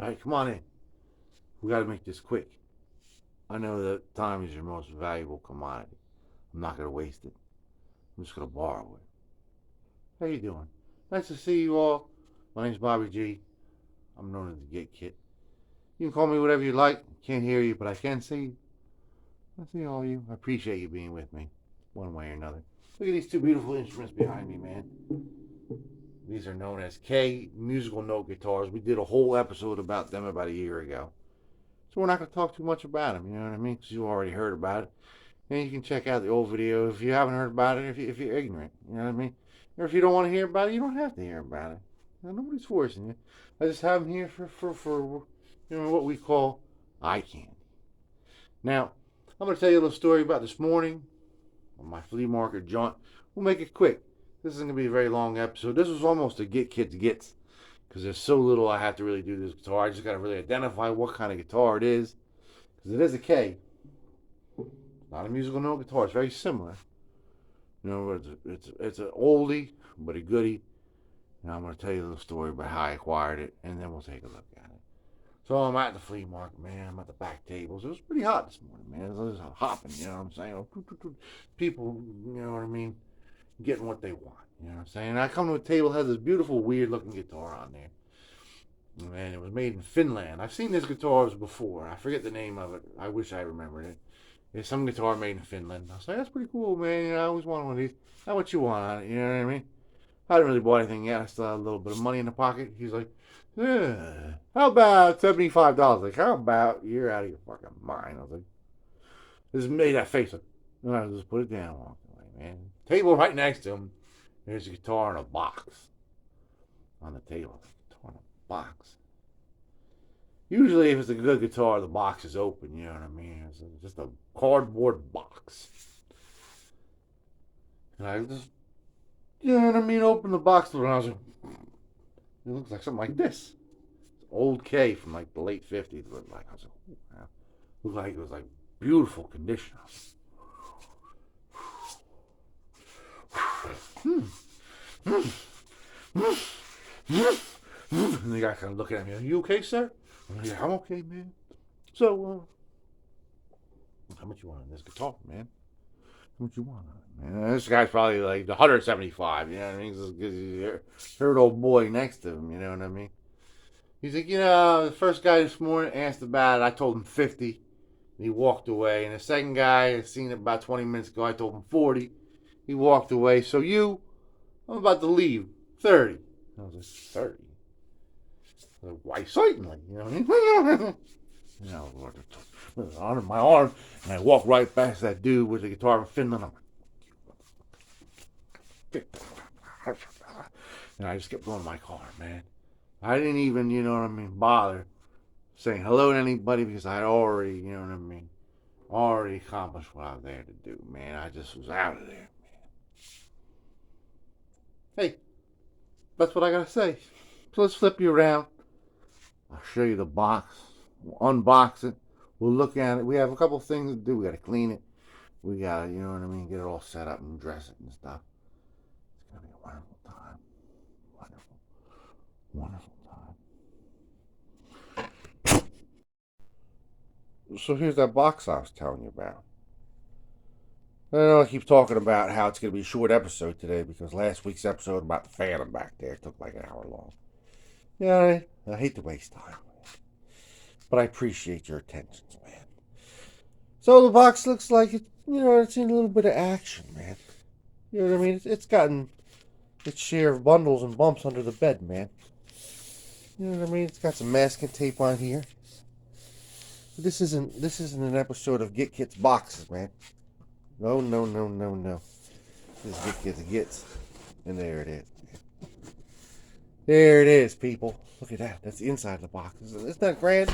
Right, come on in. We got to make this quick. I know that time is your most valuable commodity. I'm not going to waste it. I'm just going to borrow it. How you doing? Nice to see you all. My name's Bobby G. I'm known as the Guitkit. You can call me whatever you like. Can't hear you, but I can see you. I see all of you. I appreciate you being with me, one way or another. Look at these two beautiful instruments behind me, man. These are known as K musical note guitars. We did a whole episode about them about a year ago. So we're not going to talk too much about them, you know what I mean? Because you already heard about it. And you can check out the old video if you haven't heard about it, if you're ignorant, you know what I mean? Or if you don't want to hear about it, you don't have to hear about it. You know, nobody's forcing you. I just have them here for what we call eye candy. Now, I'm going to tell you a little story about this morning on my flea market jaunt. We'll make it quick. This isn't going to be a very long episode. This was almost a Guitkits Gits because there's so little I have to really do this guitar. I just got to really identify what kind of guitar it is because it is a K. It's not a musical note guitar. It's very similar. You know, it's an oldie but a goodie. And I'm going to tell you a little story about how I acquired it, and then we'll take a look at it. So I'm at the flea market, man. I'm at the back tables. It was pretty hot this morning, man. It was hopping, you know what I'm saying? People, you know what I mean, getting what they want, you know what I'm saying? And I come to a table that has this beautiful, weird-looking guitar on there. And it was made in Finland. I've seen these guitars before. I forget the name of it. I wish I remembered it. It's some guitar made in Finland. I was like, that's pretty cool, man. You know, I always wanted one of these. How much you want on it? You know what I mean? I hadn't really bought anything yet. I still had a little bit of money in the pocket. He's like, yeah, how about $75? Like, how about you're out of your fucking mind? I was like, this made that face. And I just put it down, walked away, man. Table right next to him. There's a guitar in a box on the table. Guitar in a box. Usually, if it's a good guitar, the box is open. You know what I mean? It's just a cardboard box. And I just, you know what I mean? Open the box and I was like, it looks like something like this. Old K from like the late 50s. Looked like I was like, wow. Looked like it was like beautiful condition. And the guy kind of looking at me. Are you okay, sir? I'm like, yeah, I'm okay, man. So, how much you want on this guitar, man? How much you want on it, man? This guy's probably like 175. You know what I mean? Because he heard old boy next to him. You know what I mean? He's like, you know, the first guy this morning asked about it. I told him 50. And he walked away. And the second guy, I seen it about 20 minutes ago. I told him 40. He walked away. So I'm about to leave. 30. I was like, 30? Like, why certainly? You know what I mean? You know, on my arm. And I walked right past that dude with the guitar from Finland. I'm like, and I just kept going to my car, man. I didn't even, you know what I mean, bother saying hello to anybody because I already, you know what I mean, already accomplished what I was there to do, man. I just was out of there, man. Hey, that's what I gotta say. So let's flip you around. I'll show you the box. We'll unbox it. We'll look at it. We have a couple things to do. We gotta clean it. We gotta, you know what I mean, get it all set up and dress it and stuff. It's gonna be a wonderful time. Wonderful. Wonderful time. So here's that box I was telling you about. I know I keep talking about how it's going to be a short episode today because last week's episode about the Phantom back there took like an hour long. Yeah, I hate to waste time, but I appreciate your attentions, man. So the box looks like it, you know, it's in a little bit of action, man. You know what I mean? It's gotten its share of bundles and bumps under the bed, man. You know what I mean? It's got some masking tape on here. This isn't an episode of Guitkits boxes, man. No. This is Guitkits Gits. And there it is. There it is, people. Look at that. That's the inside of the box. Isn't that grand?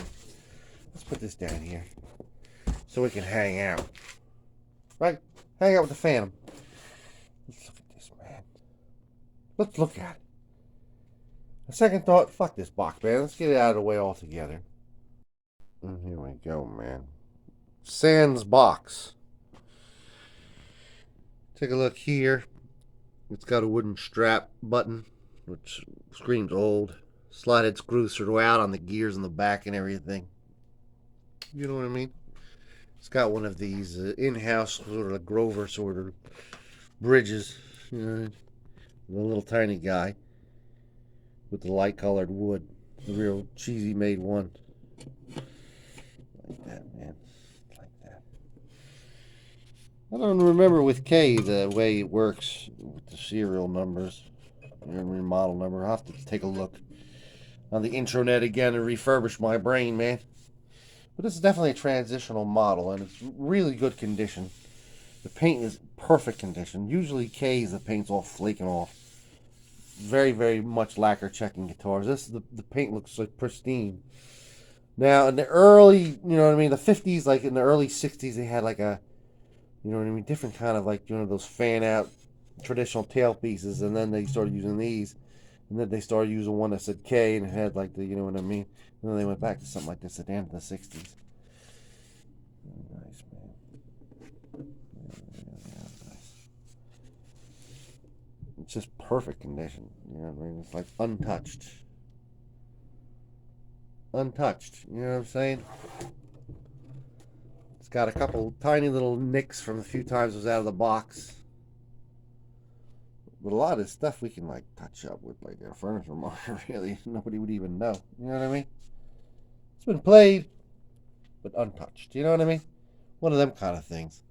Let's put this down here so we can hang out. Right? Hang out with the Phantom. Let's look at this, man. Let's look at it. A second thought, fuck this box, man. Let's get it out of the way altogether. And here we go, man. Sans box. Take a look here. It's got a wooden strap button, which screams old. slide head screws throughout on the gears in the back and everything. You know what I mean? It's got one of these in-house sort of Grover sort of bridges. You know, the little tiny guy with the light colored wood. The real cheesy made one. Like that, man. Like that. I don't remember with K the way it works with the serial numbers. Model number. I'll have to take a look on the intranet again and refurbish my brain, man. But this is definitely a transitional model, and it's really good condition. The paint is perfect condition. Usually K's, the paint's all flaking off. Very, very much lacquer checking guitars. This the paint looks like pristine. Now in the early, you know what I mean, the 50s, like in the early 60s, they had like a, you know what I mean, different kind of like, you know, those fan out traditional tail pieces, and then they started using these, and then they started using one that said K and it had like the, you know what I mean, and then they went back to something like this at the end of the 60s. Very nice, man. Nice. It's just perfect condition. You know what I mean? It's like untouched. Untouched. You know what I'm saying? It's got a couple tiny little nicks from the few times it was out of the box. But a lot of this stuff we can like touch up with like a furniture marker, really. Nobody would even know. You know what I mean? It's been played, but untouched. You know what I mean? One of them kind of things.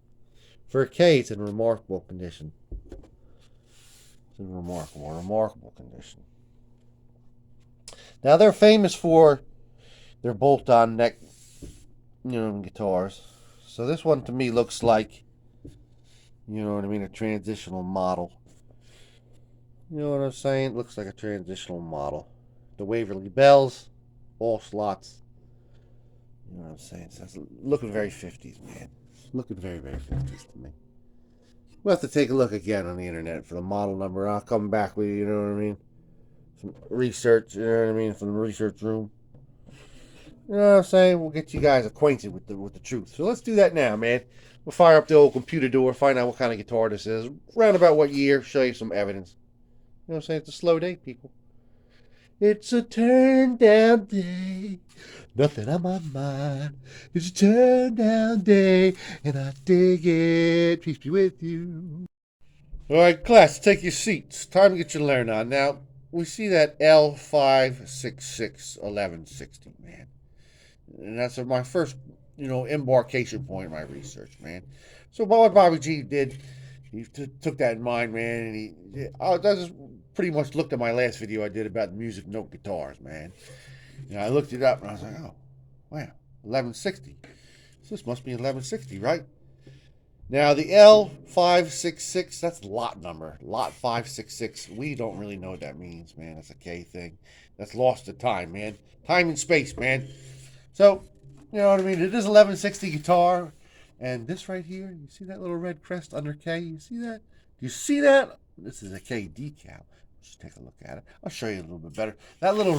For a K, it's in remarkable condition. It's in remarkable condition. Now they're famous for their bolt-on neck, you know, guitars. So this one to me looks like, you know what I mean, a transitional model. You know what I'm saying? It looks like a transitional model. The Waverly bells, all slots. You know what I'm saying? So it's looking very 50s, man. Looking very, very 50s to me. We'll have to take a look again on the internet for the model number. I'll come back with you, you know what I mean? Some research, you know what I mean, from the research room. You know what I'm saying? We'll get you guys acquainted with the truth. So let's do that now, man. We'll fire up the old computer door, find out what kind of guitar this is, round about what year, show you some evidence. You know what I'm saying? It's a slow day, people. It's a turn down day. Nothing on my mind. It's a turn down day, and I dig it. Peace be with you. All right, class, take your seats. Time to get your learn on. Now, we see that L5661160, man. And that's my first, you know, embarkation point in my research, man. So what Bobby G did, he took that in mind, man, and he just pretty much looked at my last video I did about music note guitars, man. And I looked it up, and I was like, oh, wow, 1160. So this must be 1160, right? Now, the L566, that's lot number. Lot 566. We don't really know what that means, man. That's a K thing. That's lost to time, man. Time and space, man. So, you know what I mean? It is 1160 guitar. And this right here, you see that little red crest under K? You see that? Do you see that? This is a K decal. Let's take a look at it. I'll show you a little bit better. That little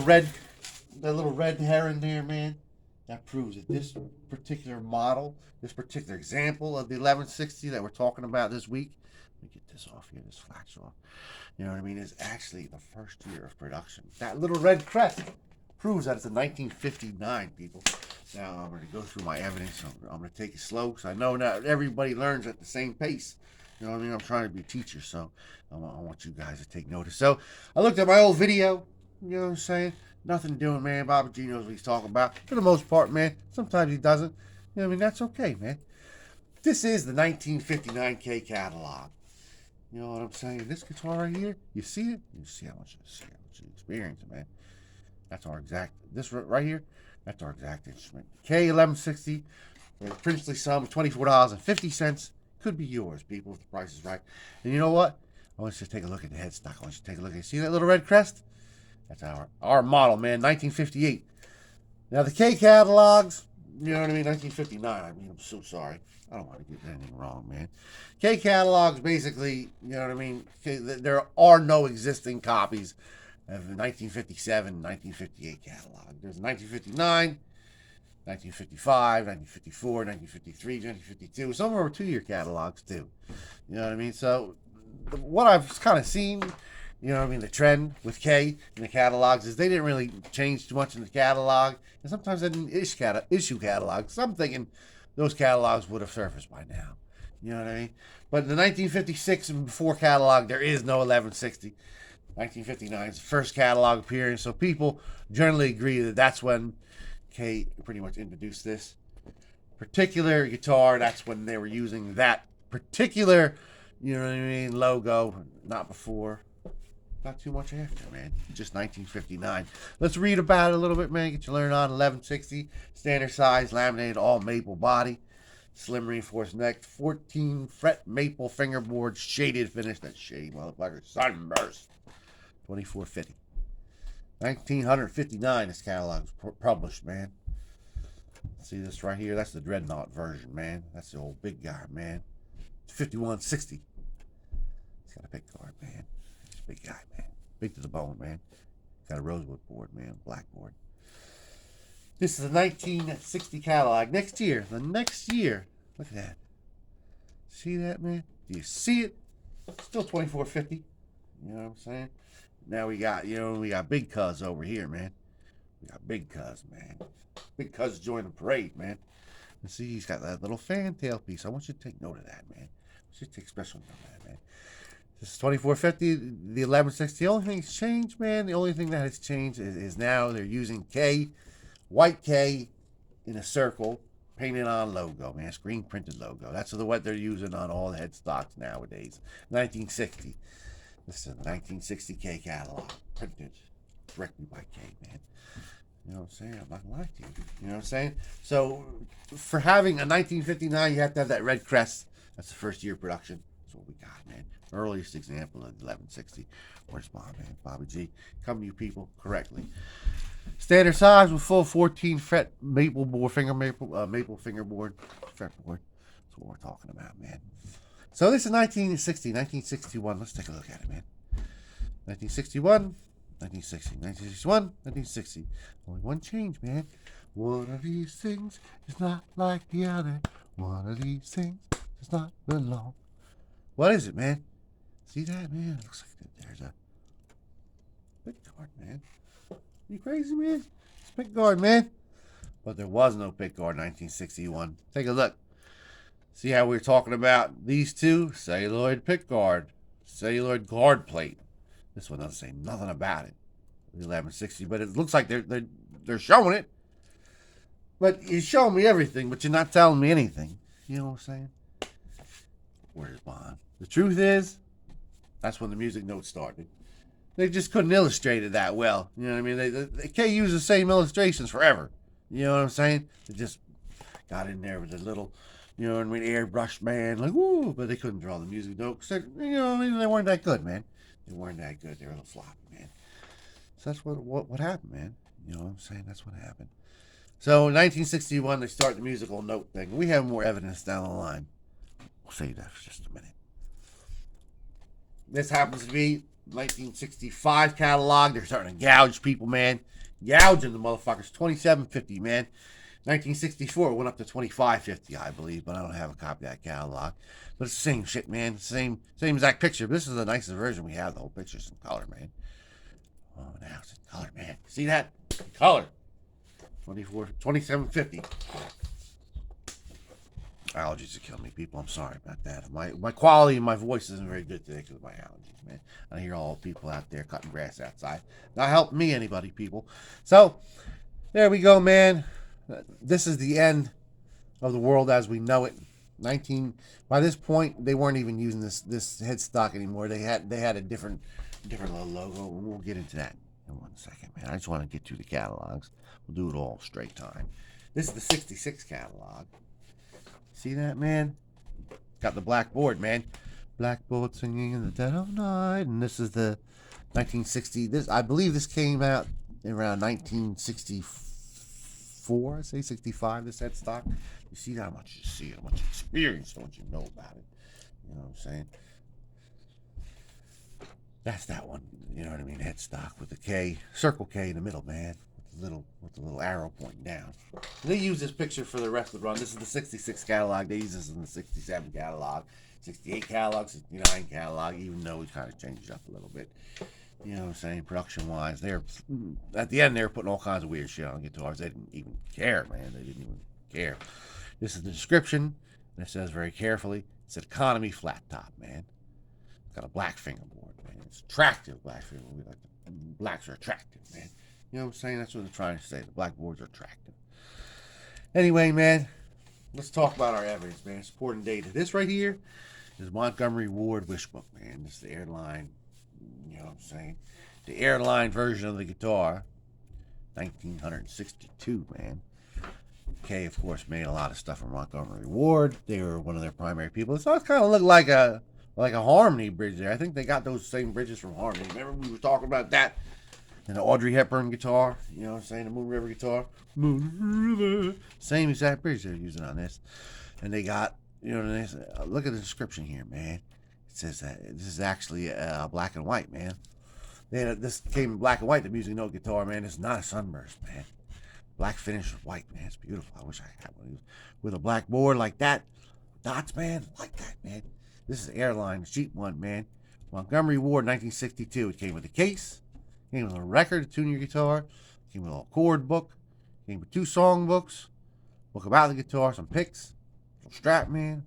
red heron there, man, that proves that this particular model, this particular example of the 1160 that we're talking about this week, let me get this off here, this flash off. You know what I mean? Is actually the first year of production. That little red crest proves that it's a 1959, people. Now I'm going to go through my evidence. I'm going to take it slow because I know not everybody learns at the same pace. You know what I mean? I'm trying to be a teacher, so I want you guys to take notice. So I looked at my old video. You know what I'm saying? Nothing doing, man. Bobby G knows what he's talking about. For the most part, man. Sometimes he doesn't. You know what I mean? That's okay, man. This is the 1959 K catalog. You know what I'm saying? This guitar right here, you see it? You see how much you experience it, man. That's our exact, this right here, that's our exact instrument. K1160, princely sum, $24.50. Could be yours, people, if the price is right. And you know what? I want you to take a look at the headstock. I want you to take a look at, see that little red crest? That's our model, man, 1958. Now the K catalogs, you know what I mean, 1959. I mean, I'm so sorry. I don't want to get anything wrong, man. K catalogs, basically, you know what I mean, there are no existing copies of the 1957, 1958 catalog. There's 1959, 1955, 1954, 1953, 1952. Some of them are 2-year catalogs, too. You know what I mean? So what I've kind of seen you know what I mean, the trend with K in the catalogs is they didn't really change too much in the catalog. And sometimes they didn't issue catalogs. So I'm thinking those catalogs would have surfaced by now. You know what I mean? But in the 1956 and before catalog, there is no 1160. 1959 is the first catalog appearance. So people generally agree that that's when K pretty much introduced this particular guitar. That's when they were using that particular, you know what I mean, logo. Not before. Not too much after, man. Just 1959. Let's read about it a little bit, man. Get you learned on 1160. Standard size, laminated, all maple body. Slim reinforced neck. 14 fret maple fingerboard. Shaded finish. That shade, motherfucker. Sunburst. 2450. 1959, this catalog was published, man. See this right here? That's the Dreadnought version, man. That's the old big guy, man. 5160. He's got a pick guard, man. He's a big guy, man. Big to the bone, man. Got a rosewood board, man. Black board. This is a 1960 catalog. Next year. The next year. Look at that. See that, man? Do you see it? Still 2450. You know what I'm saying? Now we got, we got Big Cuz over here, man. We got Big Cuz, man. Big Cuz joined the parade, man. And see, he's got that little fantail piece. I want you to take note of that, man. I want you to take special note of that, man. This is 2450, the 1160. The only thing that's changed, man, the only thing that has changed is now they're using K, white K in a circle, painted on logo, man. Screen printed logo. That's what they're using on all the headstocks nowadays. 1960. This is a 1960 K catalog, printed directly by K, man. You know what I'm saying? I'm not gonna lie to you. You know what I'm saying? So, for having a 1959, you have to have that red crest. That's the first year of production. That's what we got, man. Earliest example of 1160. Where's Bob, man? Bobby G. Come to you people correctly. Standard size with full 14 fret maple board, maple fingerboard, fretboard. That's what we're talking about, man. So this is 1960, 1961. Let's take a look at it, man. 1961, 1960, 1961, 1960. Only one change, man. One of these things is not like the other. One of these things does not belong. What is it, man? See that, man? It looks like there's a pickguard, man. You crazy, man? It's pickguard, man. But there was no pickguard in 1961. Take a look. See how we were talking about these two? Celluloid pickguard, celluloid guard plate. This one doesn't say nothing about it. The 1160, but it looks like they're showing it. But you're showing me everything, but you're not telling me anything. You know what I'm saying? Where's Bond? The truth is, that's when the music notes started. They just couldn't illustrate it that well. You know what I mean? They can't use the same illustrations forever. You know what I'm saying? They just got in there with a little, you know what I mean, airbrush, man, like, woo, but they couldn't draw the music notes. You know, they weren't that good, man. They weren't that good. They were a little floppy, man. So that's what happened, man. You know what I'm saying? That's what happened. So in 1961, they start the musical note thing. We have more evidence down the line. We'll save that for just a minute. This happens to be 1965 catalog. They're starting to gouge people, man. Gouging the motherfuckers. 2750, man. 1964 it went up to 2550, I believe, but I don't have a copy of that catalog. But it's the same shit, man. Same exact picture. This is the nicest version we have. The whole picture's in color, man. Oh, now it's in color, man. See that? Color. 2750. Allergies are killing me, people. I'm sorry about that. My quality of my voice isn't very good today because of my allergies, man. I hear all the people out there cutting grass outside. Not helping me, anybody, people. So, there we go, man. This is the end of the world as we know it. By this point, they weren't even using this headstock anymore. They had a different little logo. We'll get into that in 1 second, man. I just want to get through the catalogs. We'll do it all straight time. This is the 66 catalog. See that, man? Got the black board, man. Blackboard singing in the dead of night. And this is the 1960. I believe this came out around 1964. I say 65. This headstock. You see how much you see it, how much experience don't you know about it? You know what I'm saying? That's that one. You know what I mean? Headstock with the K, circle K in the middle, man. With the little arrow pointing down. They use this picture for the rest of the run. This is the 66 catalog. They use this in the 67 catalog. 68 catalog, 69 catalog, even though we kind of changed it up a little bit. You know what I'm saying? Production wise, they're at the end they were putting all kinds of weird shit on guitars. They didn't even care, man. They didn't even care. This is the description. And it says very carefully, it's an economy flat top, man. It's got a black fingerboard, man. It's attractive black fingerboard. We like the blacks are attractive, man. You know what I'm saying? That's what they're trying to say. The black boards are attractive. Anyway, man, let's talk about our evidence, man. Supporting data. This right here is Montgomery Ward Wish Book, man. This is the airline, you know what I'm saying? The airline version of the guitar, 1962, man. Kay, of course, made a lot of stuff for Montgomery Ward. They were one of their primary people. So it kind of looked like a Harmony bridge there. I think they got those same bridges from Harmony. Remember we were talking about that? And the Audrey Hepburn guitar, you know what I'm saying? The Moon River guitar. Moon River. Same exact bridge they're using on this. And they got, you know, look at the description here, man. It says that this is actually black and white, man. This came in black and white, the music note guitar, man. It's not a sunburst, man. Black finish with white, man. It's beautiful. I wish I had one of these. With a black board like that. Dots, man. Like that, man. This is Airline, cheap one, man. Montgomery Ward, 1962. It came with a case. Came with a record to tune your guitar. Came with a chord book. Came with 2 song books. Book about the guitar, some picks. Little strap, man.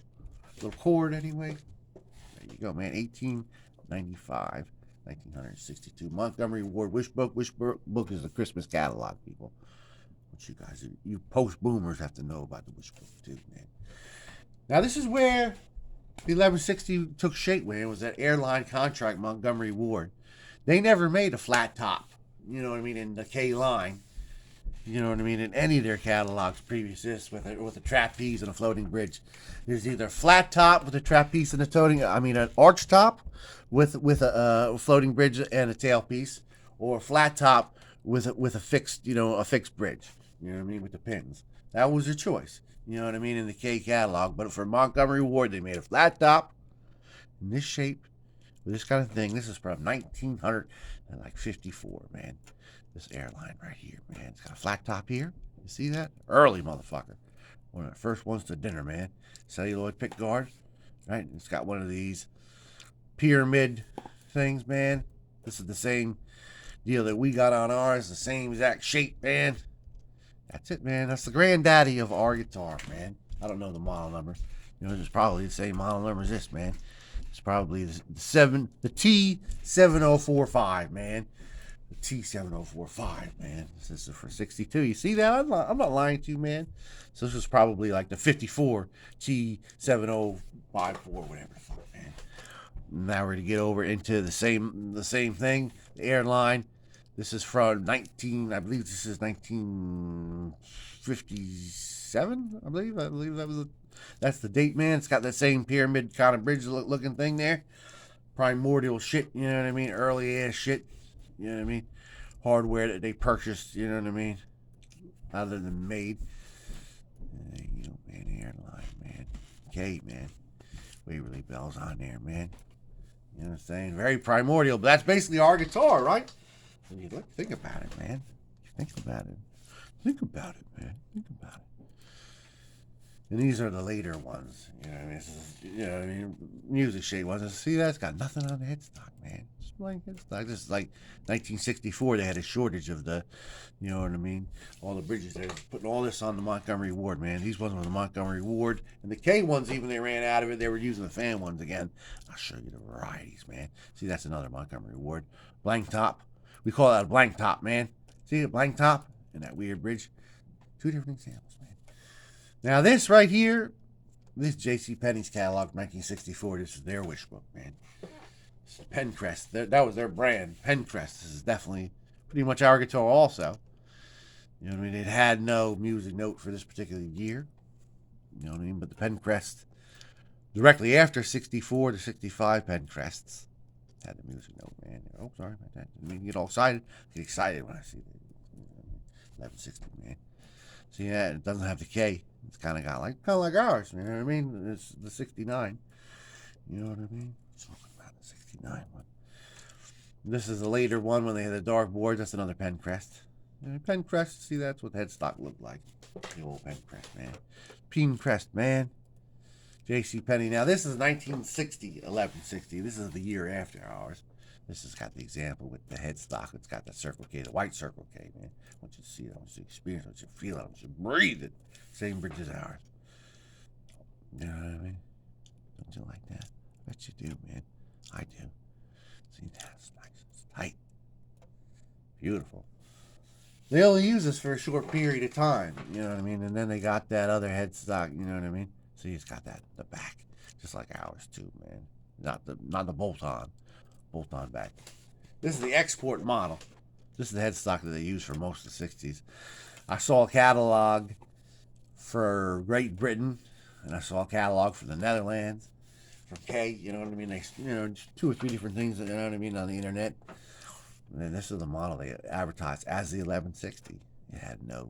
Little cord, anyway. There you go, man. 1895, 1962. Montgomery Ward Wish Book. Wish Book is the Christmas catalog, people. What you guys, you post-boomers have to know about the Wish Book, too, man. Now, this is where the 1160 took shape, man. It was that airline contract, Montgomery Ward. They never made a flat top, you know what I mean, in the K line, you know what I mean, in any of their catalogs previous to this with a trapeze and a floating bridge. There's either a flat top with a trapeze and an arch top with a floating bridge and a tailpiece, or a flat top with a fixed, a fixed bridge, you know what I mean, with the pins. That was their choice, you know what I mean, in the K catalog. But for Montgomery Ward, they made a flat top in this shape. This kind of thing. This is from 1954, man. This airline right here, man. It's got a flat top here. You see that? Early motherfucker. One of the first ones to dinner, man. Celluloid pick guard. Right? It's got one of these pyramid things, man. This is the same deal that we got on ours. The same exact shape, man. That's it, man. That's the granddaddy of our guitar, man. I don't know the model number. It's probably the same model number as this, man. It's probably the T7045, man. The T7045, man. This is for 62. You see that? I'm not lying to you, man. So this is probably like the 54 T7054, whatever the fuck, man. Now we're gonna get over into the same thing. The airline. This is from I believe this is 1957. I believe that was that's the date, man. It's got that same pyramid kind of bridge looking thing there. Primordial shit, you know what I mean? Early ass shit, you know what I mean? Hardware that they purchased, you know what I mean? Other than made. There you go, man. Airline, man. Okay, man. Waverly Bell's on there, man. You know what I'm saying? Very primordial, but that's basically our guitar, right? So you think about it, man. Think about it. Think about it, man. Think about it. And these are the later ones. You know what I mean? This is, music shade ones. See that? It's got nothing on the headstock, man. Just blank headstock. This is like 1964. They had a shortage of the, you know what I mean? All the bridges. They're putting all this on the Montgomery Ward, man. These ones were the Montgomery Ward. And the K ones, even they ran out of it. They were using the fan ones again. I'll show you the varieties, man. See, that's another Montgomery Ward. Blank top. We call that a blank top, man. See a blank top and that weird bridge? 2 different examples, man. Now this right here, this J.C. Penney's catalog, 1964. This is their wish book, man. This is Pencrest. That was their brand, Pencrest. This is definitely pretty much our guitar also. You know what I mean? It had no music note for this particular year. You know what I mean? But the Pencrest, directly after 64 to 65 Pencrests, had the music note, man. Oh, sorry about that. Didn't mean to get all excited. I get excited when I see the 1160, man. See that? It doesn't have the K. It's kind of like ours. You know what I mean? It's the 69. You know what I mean? Talking about the 69 one. This is a later one when they had the dark board. That's another Pencrest. Pencrest. See, that's what the headstock looked like. The old Pencrest, man. Pencrest, man. JCPenney. Now, this is 1960, 1160. This is the year after ours. This has got the example with the headstock. It's got the Circle K, the white Circle K, man. I want you to see it. I want you to experience it. I want you to feel it. I want you to breathe it. Same bridge as ours. You know what I mean? Don't you like that? I bet you do, man. I do. See that? It's nice. It's tight. Beautiful. They only use this for a short period of time. You know what I mean? And then they got that other headstock. You know what I mean? See, it's got that the back, just like ours too, man. Not the bolt-on back. This is the export model. This is the headstock that they use for most of the 60s. I saw a catalog for Great Britain, and I saw a catalog for the Netherlands, for K. You know what I mean? They, just 2 or 3 different things. You know what I mean, on the internet. And then this is the model they advertised as the 1160. It had no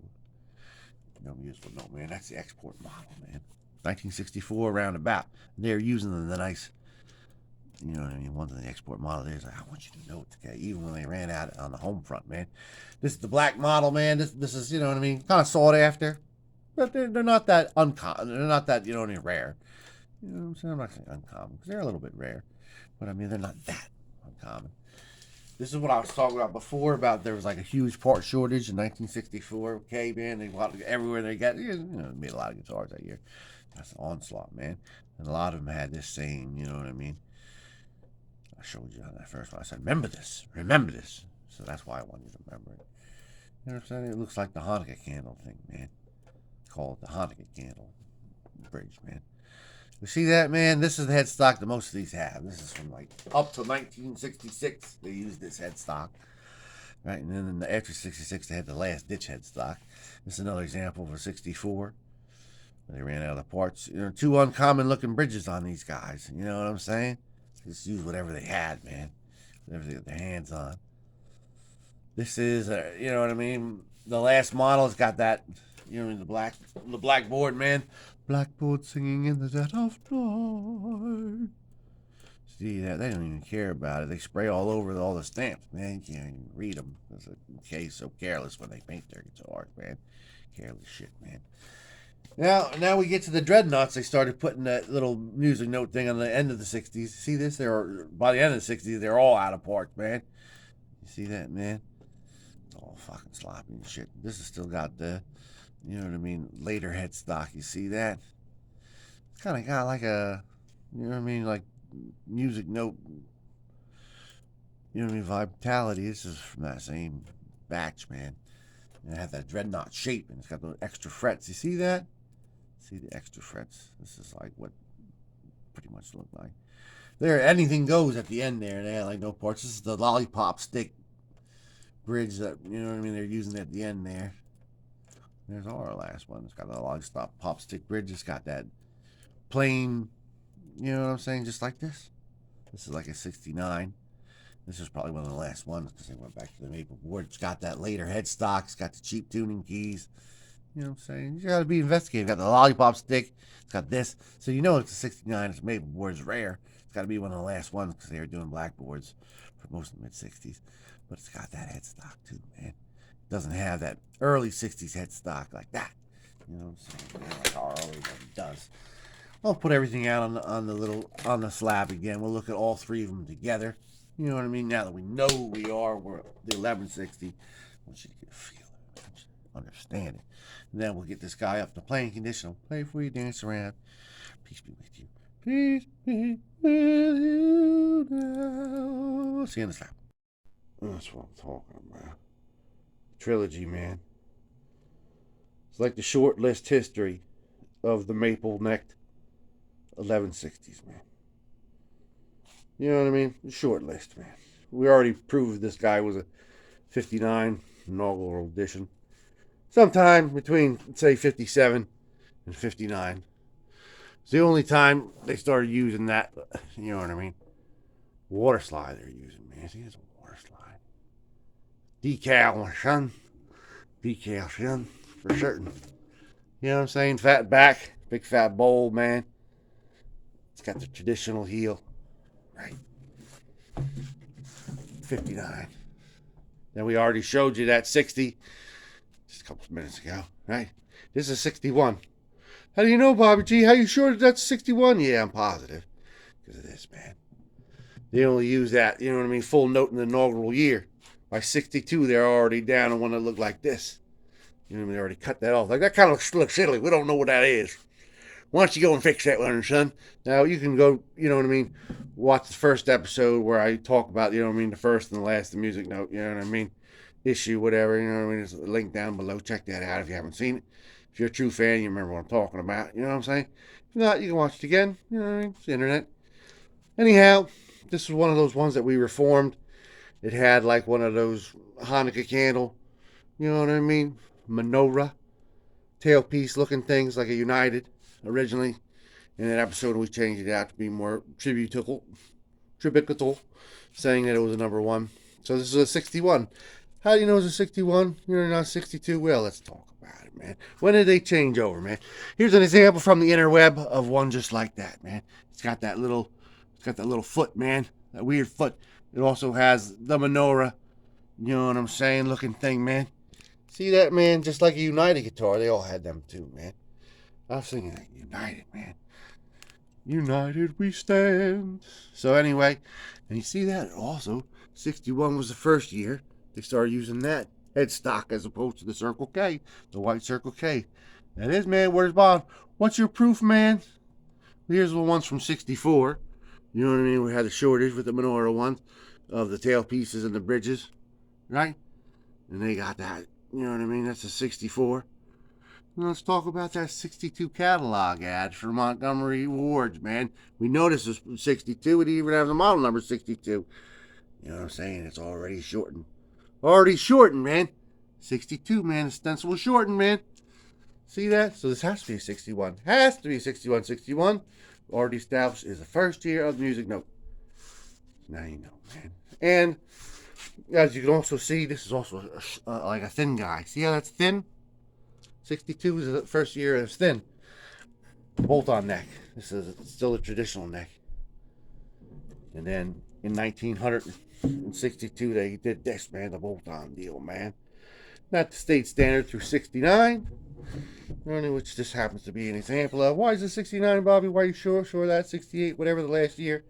musical note, man. That's the export model, man. 1964 roundabout. They're using the nice, you know what I mean, ones in the export model. There's like, I want you to know it's okay, even when they ran out on the home front, man. This is the black model, man. This is, you know what I mean, kind of sought after, but they're not that uncommon. They're not that, you know, any rare. You know what I'm saying? I'm not saying uncommon because they're a little bit rare, but I mean they're not that uncommon. This is what I was talking about before. About there was like a huge part shortage in 1964. Okay, man, they everywhere they got, you know, made a lot of guitars that year. That's an onslaught, man. And a lot of them had this same, you know what I mean? I showed you on that first one. I said, remember this. Remember this. So that's why I wanted you to remember it. You know what I'm saying? It looks like the Hanukkah candle thing, man. Call it the Hanukkah candle bridge, man. You see that, man? This is the headstock that most of these have. This is from like up to 1966. They used this headstock. Right? And then after 66, they had the last ditch headstock. This is another example for 64. They ran out of parts. You know, 2 uncommon looking bridges on these guys. You know what I'm saying? Just use whatever they had, man. Whatever they got their hands on. This is, you know what I mean? The last model has got that, you know, the blackboard, man. Blackboard singing in the dead of night. See that? They don't even care about it. They spray all over all the stamps, man. You can't even read them. They're so careless when they paint their guitars, man. Careless shit, man. Now we get to the dreadnoughts. They started putting that little music note thing on the end of the 60s. See this? By the end of the 60s, they're all out of parts, man. You see that, man? It's all fucking sloppy and shit. This has still got the, you know what I mean, later headstock. You see that? It's kind of got like a, you know what I mean, like music note, you know what I mean, vitality. This is from that same batch, man. And it had that dreadnought shape, and it's got those extra frets. You see that? See the extra frets? This is like what pretty much look like. There, anything goes at the end there. They had like no parts. This is the lollipop stick bridge that, you know what I mean, they're using at the end there. There's our last one. It's got the lollipop stick bridge. It's got that plain, you know what I'm saying, just like this. This is like a 69. This is probably one of the last ones because they went back to the maple board. It's got that later headstock. It's got the cheap tuning keys. You know what I'm saying? You got to be investigated. Got the lollipop stick. It's got this. So you know it's a 69. It's maple board. It's rare. It's got to be one of the last ones because they were doing blackboards for most of the mid-60s. But it's got that headstock too, man. It doesn't have that early 60s headstock like that. You know what I'm saying? Like our early one does. I'll put everything out on the slab again. We'll look at all 3 of them together. You know what I mean? Now that we know who we are, we're the 1160. I want you to get a feel of it. I want you to understand it. And then we'll get this guy up to playing condition. I'll play for you, dance around. Peace be with you. Peace be with you now. See you on the slab. That's what I'm talking about. Trilogy, man. It's like the short list history of the maple necked 1160s, man. You know what I mean? Short list, man. We already proved this guy was a 59 inaugural edition. Sometime between, say, 57 and 59. It's the only time they started using that, you know what I mean? Water slide they're using, man. See, it's a water slide. Decal, my son. Decal, son, for certain. You know what I'm saying? Fat back, big fat bowl, man. It's got the traditional heel. Right. 59. Then we already showed you that 60 just a couple of minutes ago, right? This is 61. How do you know, Bobby G? How you sure that's 61? Yeah, I'm positive. Because of this, man. They only use that, you know what I mean, full note in the inaugural year. By 62, they're already down on one that looked like this. You know what I mean? They already cut that off. Like, that kind of looks silly. We don't know what that is. Why don't you go and fix that one, son? Now, you can go, you know what I mean, watch the first episode where I talk about, you know what I mean, the first and the last, the music note, you know what I mean, issue, whatever, you know what I mean, there's a link down below. Check that out if you haven't seen it. If you're a true fan, you remember what I'm talking about, you know what I'm saying? If not, you can watch it again, you know what I mean, it's the internet. Anyhow, this was one of those ones that we reformed. It had like one of those Hanukkah candle, you know what I mean, menorah, tailpiece looking things like a United originally. In that episode, we changed it out to be more tributable, saying that it was a number one. So this is a 61. How do you know it's a 61? You're not 62? Well, let's talk about it, man. When did they change over, man? Here's an example from the interweb of one just like that, man. It's got that little foot, man. That weird foot. It also has the menorah, you know what I'm saying, looking thing, man. See that, man? Just like a United guitar, they all had them too, man. I was thinking that United, man. United we stand. So anyway, and you see that also, 61 was the first year they started using that headstock as opposed to the Circle K, the white Circle K. That is, man, where's Bob? What's your proof, man? Here's the ones from 64. You know what I mean? We had the shortage with the menorah ones of the tail pieces and the bridges, right? And they got that. You know what I mean? That's a 64. Let's talk about that 62 catalog ad for Montgomery Wards, man. We noticed this was 62. It even has the model number 62. You know what I'm saying? It's already shortened. Already shortened, man. 62, man. The stencil was shortened, man. See that? So this has to be a 61. Has to be a 61. 61. Already established is the first year of the music note. Now you know, man. And as you can also see, this is also like a thin guy. See how that's thin? 62 is the first year it's thin. Bolt-on neck. This is still a traditional neck. And then in 1962, they did this, man, the bolt-on deal, man. Not the state standard through 69, which just happens to be an example of. Why is it 69, Bobby? Why are you sure that 68, whatever the last year?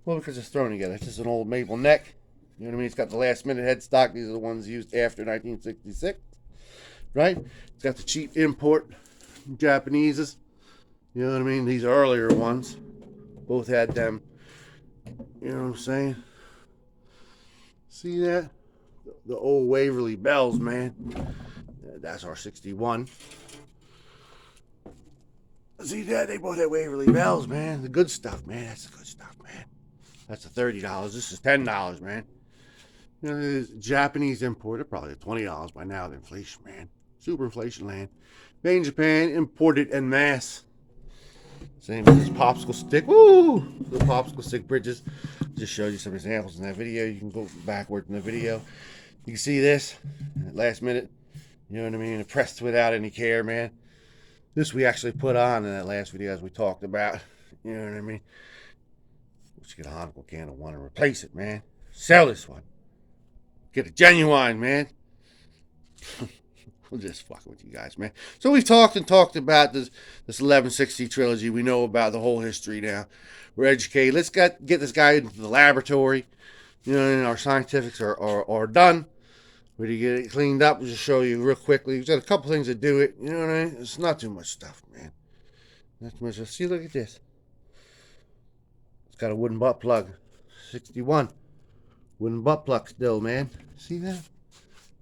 Well, because it's thrown together. It's just an old maple neck. You know what I mean? It's got the last minute headstock. These are the ones used after 1966. Right? It's got the cheap import Japaneses. You know what I mean? These earlier ones. Both had them. You know what I'm saying? See that? The old Waverly Bells, man. That's our 61. See that? They both had Waverly Bells, man. The good stuff, man. That's the good stuff, man. That's the $30. This is $10, man. You know, there's Japanese imported, probably $20 by now. The inflation, man. Super inflation land. Made in Japan, imported en masse. Same as this popsicle stick. Woo! The popsicle stick bridges. Just showed you some examples in that video. You can go backward in the video. You can see this last minute. You know what I mean? Pressed without any care, man. This we actually put on in that last video as we talked about. You know what I mean? Let's get a Hanukkah candle one and replace it, man. Sell this one. Get a genuine, man. We'll just fucking with you guys, man. So we've talked about this 1160 trilogy. We know about the whole history now. We're educated. Let's get this guy into the laboratory. You know, and our scientifics are done. We're to get it cleaned up. We'll just show you real quickly. We've got a couple things to do it. You know what I mean? It's not too much stuff, man. Not too much. See, look at this. It's got a wooden butt plug. 61. Wooden butt plug still, man. See that?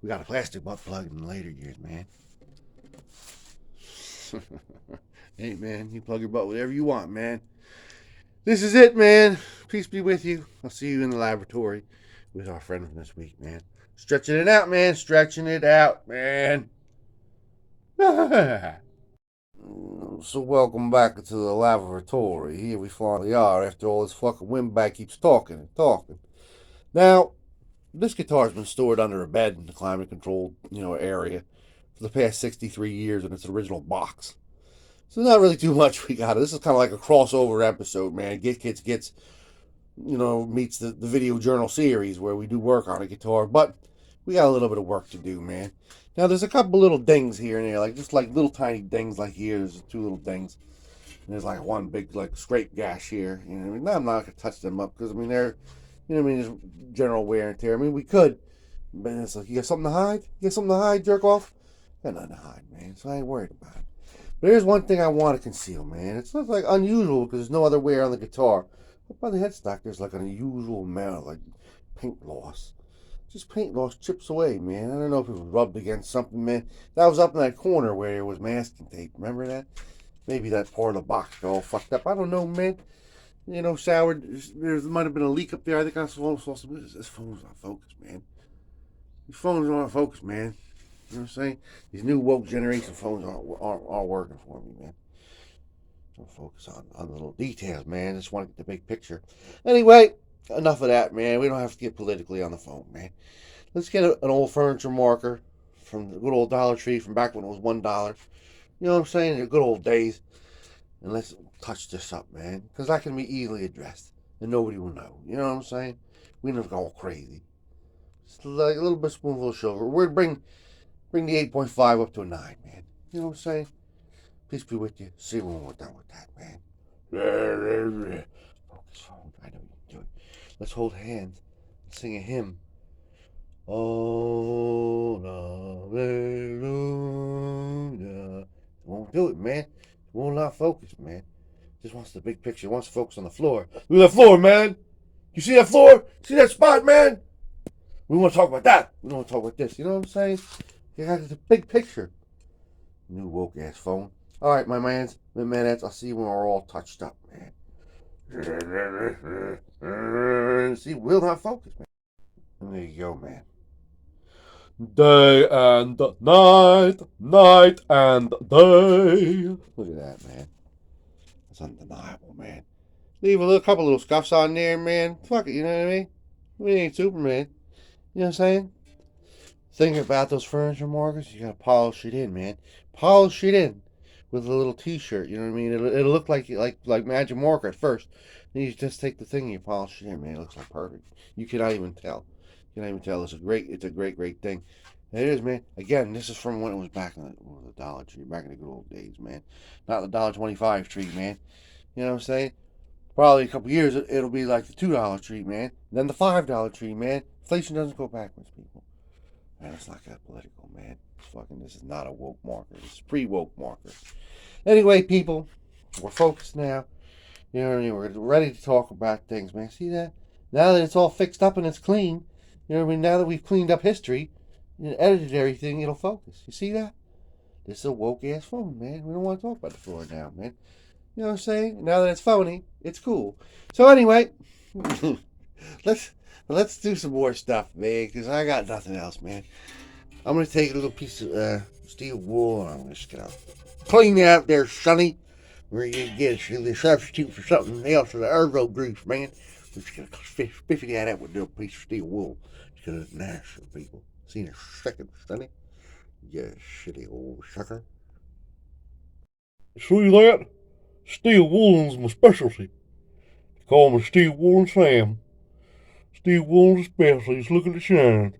We got a plastic butt plug in the later years, man. Hey, man, you plug your butt whatever you want, man. This is it, man. Peace be with you. I'll see you in the laboratory with our friend from this week, man. Stretching it out, man. Stretching it out, man. So welcome back to the laboratory. Here we finally are after all this fucking windbag keeps talking and talking. Now, this guitar's been stored under a bed in the climate-controlled, area for the past 63 years in its original box. So not really too much we got. This is kind of like a crossover episode, man. Guitkits meets the video journal series where we do work on a guitar. But we got a little bit of work to do, man. Now there's a couple little dings here and there, like just like little tiny dings, like here. There's two little dings. And there's like one big like scrape gash here. You know what I mean? Now I'm not gonna touch them up because I mean they're, you know what I mean, there's general wear and tear. I mean we could, but it's like, you got something to hide? You got something to hide, jerk off? Got nothing to hide, man. So I ain't worried about it. But here's one thing I want to conceal, man. It's not like unusual because there's no other wear on the guitar. But by the headstock, there's like an unusual amount of like paint loss. Just paint loss chips away, man. I don't know if it was rubbed against something, man. That was up in that corner where there was masking tape. Remember that? Maybe that part of the box got all fucked up. I don't know, man. You know, soured. There might have been a leak up there. I think I saw this phone's not focused, man. These phones aren't focused, man. You know what I'm saying? These new woke generation phones aren't working for me, man. Don't focus on the little details, man. Just want to get the big picture. Anyway, enough of that, man. We don't have to get politically on the phone, man. Let's get an old furniture marker from the good old Dollar Tree from back when it was $1. You know what I'm saying? The good old days. And let's touch this up, man. Because that can be easily addressed. And nobody will know. You know what I'm saying? We don't go all crazy. Just like a little bit spoonful of sugar. We're bring the 8.5 up to a 9, man. You know what I'm saying? Peace be with you. See you when we're done with that, man. Focus, phone. I know you can do it. Let's hold hands and sing a hymn. Oh, hallelujah. It won't do it, man. It will not focus, man. Just wants the big picture. It wants to focus on the floor. Look at that floor, man. You see that floor? See that spot, man? We want to talk about that. We don't want to talk about this. You know what I'm saying? You got the big picture. New woke ass phone. All right, my mans, my manettes. I'll see you when we're all touched up, man. See, will not focus, man. And there you go, man. Day and night, night and day. Look at that, man. That's undeniable, man. Leave a couple little scuffs on there, man. Fuck it, you know what I mean? We ain't Superman. You know what I'm saying? Thing about those furniture markers, you gotta polish it in, man. Polish it in with a little T-shirt. You know what I mean? It'll look like Magic Marker at first. Then you just take the thing and you polish it in, man. It looks like perfect. You cannot even tell. You cannot even tell. It's a great thing. And it is, man. Again, this is from when it was back in the Dollar Tree, back in the good old days, man. Not the $1.25 tree, man. You know what I'm saying? Probably a couple years, it'll be like the $2 tree, man. Then the $5 tree, man. Inflation doesn't go backwards, people. Man, it's not that political, man. This is not a woke marker. This is pre-woke marker. Anyway, people, we're focused now. You know what I mean? We're ready to talk about things, man. See that? Now that it's all fixed up and it's clean, you know what I mean? Now that we've cleaned up history and edited everything, it'll focus. You see that? This is a woke-ass phone, man. We don't want to talk about the floor now, man. You know what I'm saying? Now that it's phony, it's cool. So anyway, let's do some more stuff, man, because I got nothing else, man. I'm going to take a little piece of steel wool, and I'm just going to clean it out there, Sonny. We're going to get a substitute for something else for the ergo grease, man. We're just going to spiffy that out with a little piece of steel wool. It's going to look nice for people. See in a second, Sonny. You shitty old sucker. See that? Steel woolen's my specialty. They call me Steel Woolen Sam. Steel woolen's specialty. Look at the shine.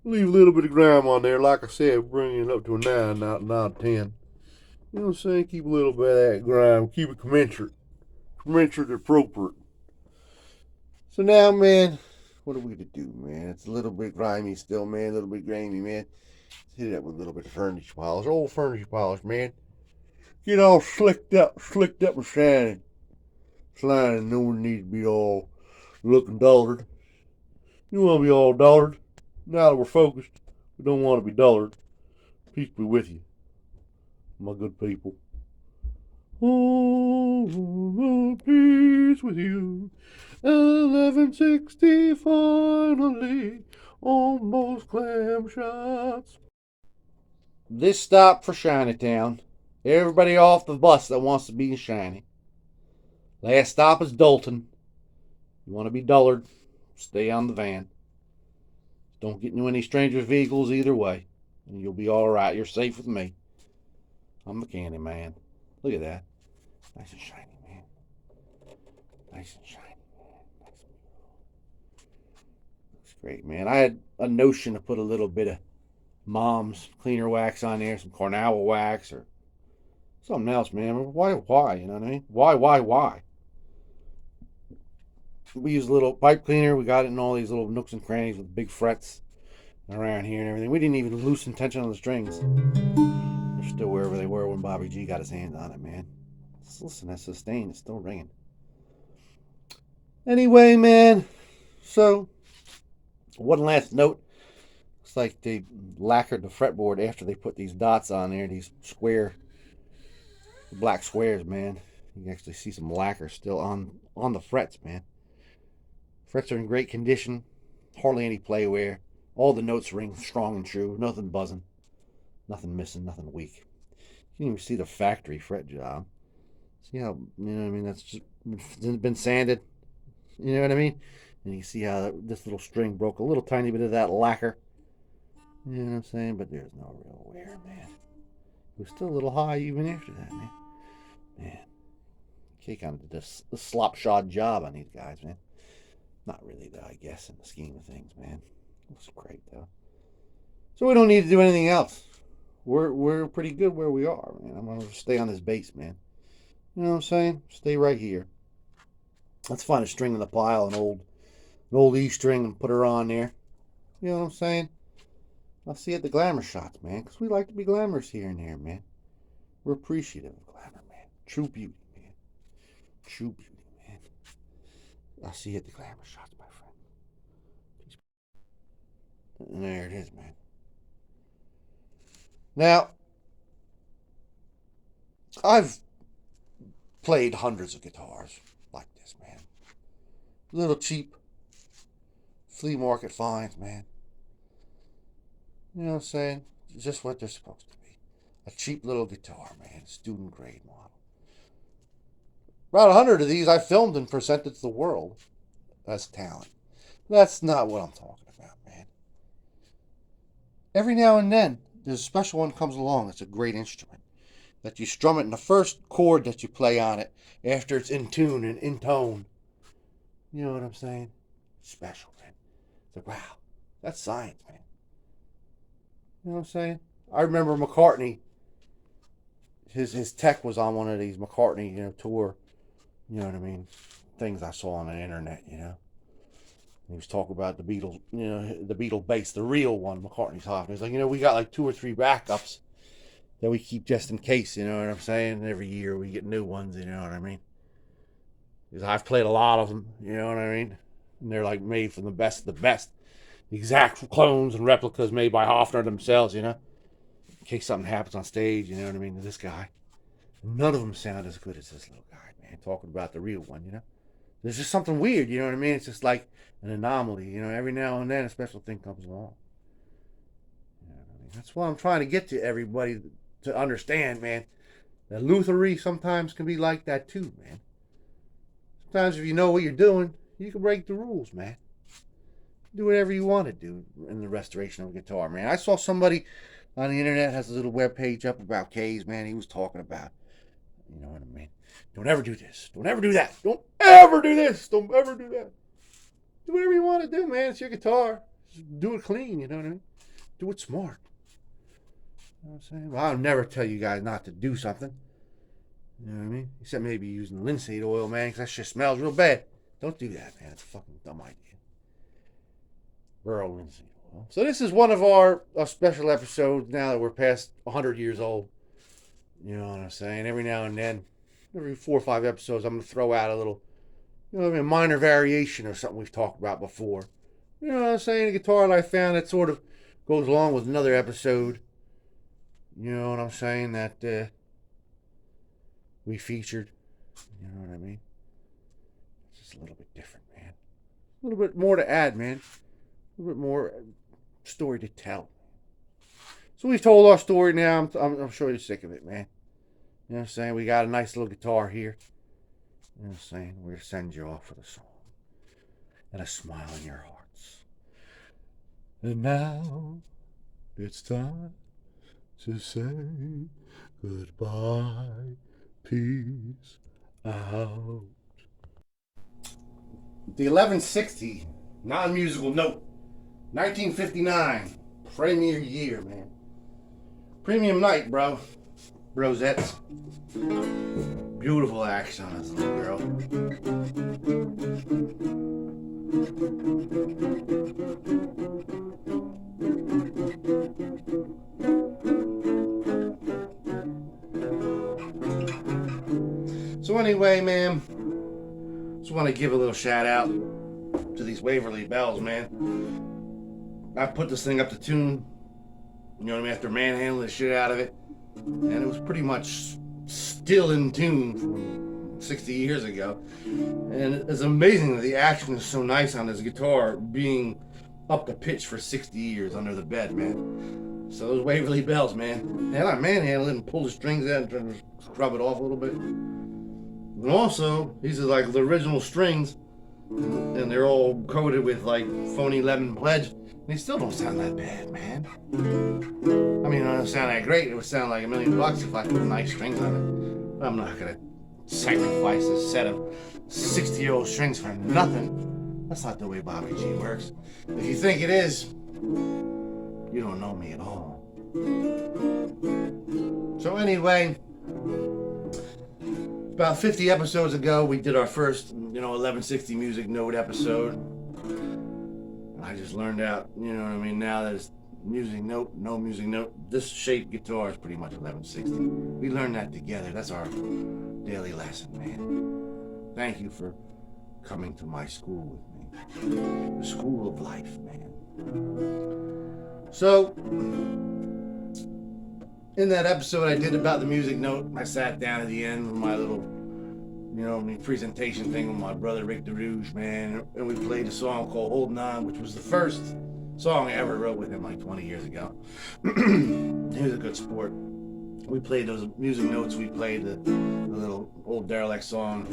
Leave a little bit of grime on there, like I said, bringing it up to a 9, not a 10. You know what I'm saying? Keep a little bit of that grime. Keep it commensurate. Commensurate appropriate. So now, man, what are we going to do, man? It's a little bit grimy still, man. A little bit grimy, man. Let's hit it up with a little bit of furniture polish. Old furniture polish, man. Get all slicked up and shining. Sliding, no one needs to be all looking dullard. You want to be all dullard. Now that we're focused, we don't want to be dullard. Peace be with you, my good people. Oh, peace with you. 1160 finally. Almost clam shots. This stop for Chinatown. Everybody off the bus that wants to be in Shiny. Last stop is Dalton. You want to be dullard, stay on the van. Don't get into any strangers' vehicles either way. And you'll be alright. You're safe with me. I'm the candy man. Look at that. Nice and shiny, man. Nice and shiny, man. Nice and beautiful. Looks It's great, man. I had a notion to put a little bit of Mom's cleaner wax on there, some Cornell wax or something else, man. Why? You know what I mean? Why? We use a little pipe cleaner. We got it in all these little nooks and crannies with big frets around here and everything. We didn't even loosen tension on the strings. They're still wherever they were when Bobby G got his hands on it, man. Listen, that sustain is still ringing. Anyway, man, so one last note. Looks like they lacquered the fretboard after they put these dots on there, these black squares, man. You can actually see some lacquer still on the frets, man. Frets are in great condition, hardly any play wear. All the notes ring strong and true, nothing buzzing, nothing missing, nothing weak. You can even see the factory fret job. See how, you know what I mean, that's just been sanded, you know what I mean? And you see how this little string broke a little tiny bit of that lacquer. You know what I'm saying? But there's no real wear, man. It was still a little high even after that, man. Man, K kind of did a slop-shod job on these guys, man. Not really, though, I guess, in the scheme of things, man. Looks great, though. So we don't need to do anything else. We're pretty good where we are, man. I'm gonna stay on this bass, man. You know what I'm saying? Stay right here. Let's find a string in the pile, an old E string, and put her on there. You know what I'm saying? I'll see you at the glamour shots, man, because we like to be glamorous here and there, man. We're appreciative of glamour, man. True beauty, man. True beauty, man. I'll see you at the glamour shots, my friend. And there it is, man. Now, I've played hundreds of guitars like this, man. Little cheap flea market finds, man. You know what I'm saying? Just what they're supposed to be. A cheap little guitar, man. Student grade model. About 100 of these I filmed and presented to the world as talent. That's not what I'm talking about, man. Every now and then, there's a special one comes along that's a great instrument. That you strum it in the first chord that you play on it after it's in tune and in tone. You know what I'm saying? Special, man. It's like, wow, that's science, man. You know what I'm saying? I remember McCartney, his tech was on one of these McCartney, tour, you know what I mean, things I saw on the internet, He was talking about the Beatles, the Beatle bass, the real one, McCartney's talking. He's like, we got like 2 or 3 backups that we keep just in case, you know what I'm saying? And every year we get new ones, you know what I mean? Because I've played a lot of them, you know what I mean? And they're like made from the best of the best. Exact clones and replicas made by Hofner themselves, in case something happens on stage, you know what I mean, to this guy. None of them sound as good as this little guy, man, talking about the real one, There's just something weird, you know what I mean? It's just like an anomaly, every now and then a special thing comes along. You know what I mean? That's what I'm trying to get to everybody to understand, man. That Luthery sometimes can be like that too, man. Sometimes if you know what you're doing, you can break the rules, man. Do whatever you want to do in the restoration of a guitar, man. I saw somebody on the internet has a little web page up about K's, man. He was talking about, you know what I mean? Don't ever do this. Don't ever do that. Don't ever do this. Don't ever do that. Do whatever you want to do, man. It's your guitar. Just do it clean, you know what I mean? Do it smart. You know what I'm saying? Well, I'll never tell you guys not to do something. You know what I mean? Except maybe using linseed oil, man, because that shit smells real bad. Don't do that, man. It's a fucking dumb idea. Burl linseed oil. So this is one of our special episodes now that we're past 100 years old. You know what I'm saying? Every now and then, every 4 or 5 episodes, I'm going to throw out a little, a minor variation of something we've talked about before. You know what I'm saying? A guitar that I found that sort of goes along with another episode. You know what I'm saying? That we featured. You know what I mean? It's just a little bit different, man. A little bit more to add, man. A little bit more story to tell. So we've told our story now. I'm sure you're sick of it, man. You know what I'm saying? We got a nice little guitar here. You know what I'm saying? We're going to send you off with a song. And a smile in your hearts. And now it's time to say goodbye. Peace out. The 1160 non-musical note 1959. Premier year, man. Premium night, bro. Rosettes. Beautiful action on this little girl. So anyway, man, just want to give a little shout out to these Waverly Bells, man. I put this thing up to tune, you know what I mean, after manhandling the shit out of it, and it was pretty much still in tune from 60 years ago. And it's amazing that the action is so nice on this guitar, being up to pitch for 60 years under the bed, man. So those Waverly Bells, man. And I manhandle it and pull the strings out and try to scrub it off a little bit. And also, these are like the original strings, and they're all coated with like phony lemon pledge. They still don't sound that bad, man. I mean, it don't sound that great. It would sound like $1 million if I put nice strings on it. But I'm not gonna sacrifice a set of 60-year-old strings for nothing. That's not the way Bobby G works. If you think it is, you don't know me at all. So anyway, about 50 episodes ago, we did our first, 1160 music note episode. I just learned out, you know what I mean, now that it's music note, no music note, this shaped guitar is pretty much 1160. We learned that together. That's our daily lesson, man. Thank you for coming to my school with me. The school of life, man. So, in that episode I did about the music note, I sat down at the end with my little, presentation thing with my brother Rick DeRouge, man, and we played a song called Holding On, which was the first song I ever wrote with him like 20 years ago. He was a good sport. We played those music notes, we played the little old Derelect song.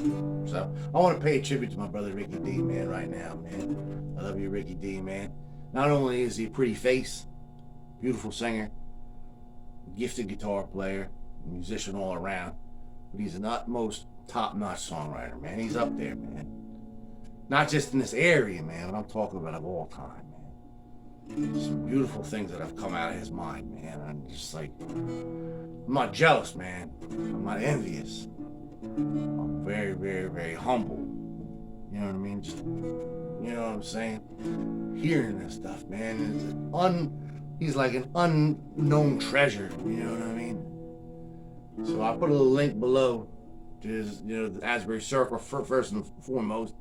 So I want to pay a tribute to my brother Ricky D, man, right now, man. I love you, Ricky D, man. Not only is he a pretty face, beautiful singer, gifted guitar player, musician all around, but he's the most top-notch songwriter, man. He's up there, man. Not just in this area, man, but I'm talking about of all time, man. Some beautiful things that have come out of his mind, man. I'm just like, I'm not jealous, man. I'm not envious. I'm very, very, very humble. You know what I mean? Just, you know what I'm saying? Hearing this stuff, man. He's like an unknown treasure, you know what I mean? So I put a little link below to his, the Asbury Circle first and foremost.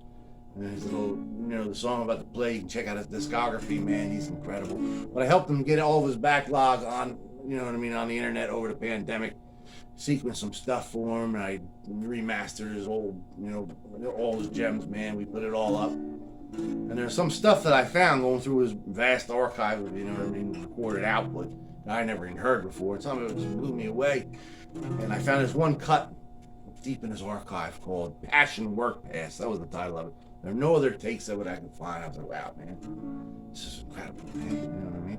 And his little, the song I'm about to play, you can check out his discography, man. He's incredible. But I helped him get all of his backlog on, on the internet over the pandemic. Sequenced some stuff for him, and I remastered his old, all his gems, man. We put it all up. And there's some stuff that I found going through his vast archive of, recorded output that I never even heard before. And some of it just blew me away. And I found this one cut deep in his archive called Passion Work Pass. That was the title of it. There are no other takes of it I could find. I was like, wow, man, this is incredible, man. You know what I mean?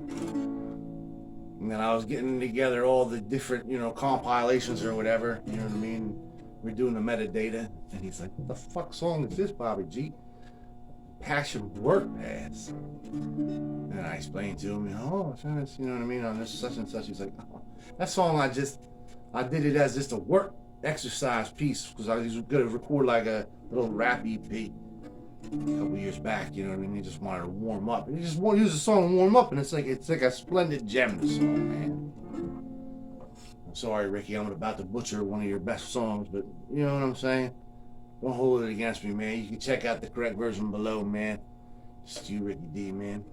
And then I was getting together all the different, compilations or whatever. You know what I mean? We're doing the metadata. And he's like, what the fuck song is this, Bobby G? Passion Work Pass. And I explained to him, on this such and such. He's like, oh, that song I did it as just a work exercise piece because I was going to record like a little rap EP a couple years back, you know what I mean? He just wanted to warm up. He just wanted to use the song to warm up, and it's like a splendid gem, this song, man. I'm sorry, Ricky, I'm about to butcher one of your best songs, but you know what I'm saying? Don't hold it against me, man. You can check out the correct version below, man. It's you, Ricky D, man.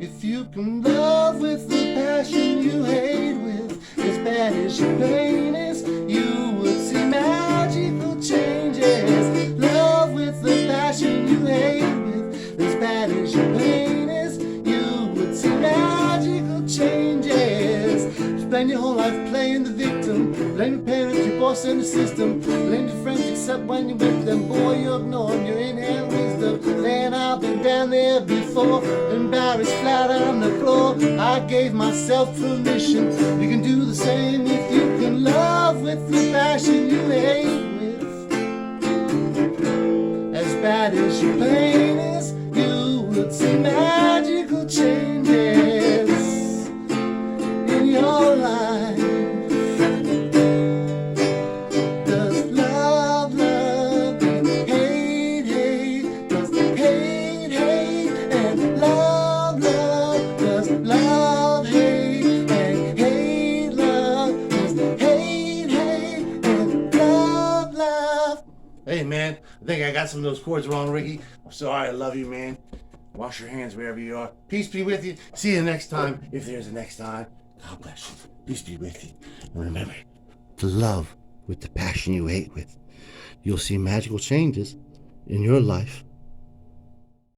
If you can love with the passion you hate with, as bad as your pain is, you would see magical changes. Love with the passion you hate with, as bad as your pain is, you would see magical changes. Spend your whole life playing the victim, blame your parents, your boss, and the system, blame your friends except when you're with them. Boy, you ignore them, your inherent wisdom. Man, I've been down there before, embarrassed flat on the floor. I gave myself permission. You can do the same if you can love with the passion you hate with. As bad as your pain is, you would see magical Hey, man, I think I got some of those chords wrong, Ricky. I'm sorry. I love you, man. Wash your hands wherever you are. Peace be with you. See you next time, if there's a next time. God bless you. Peace be with you. And remember to love with the passion you hate with. You'll see magical changes in your life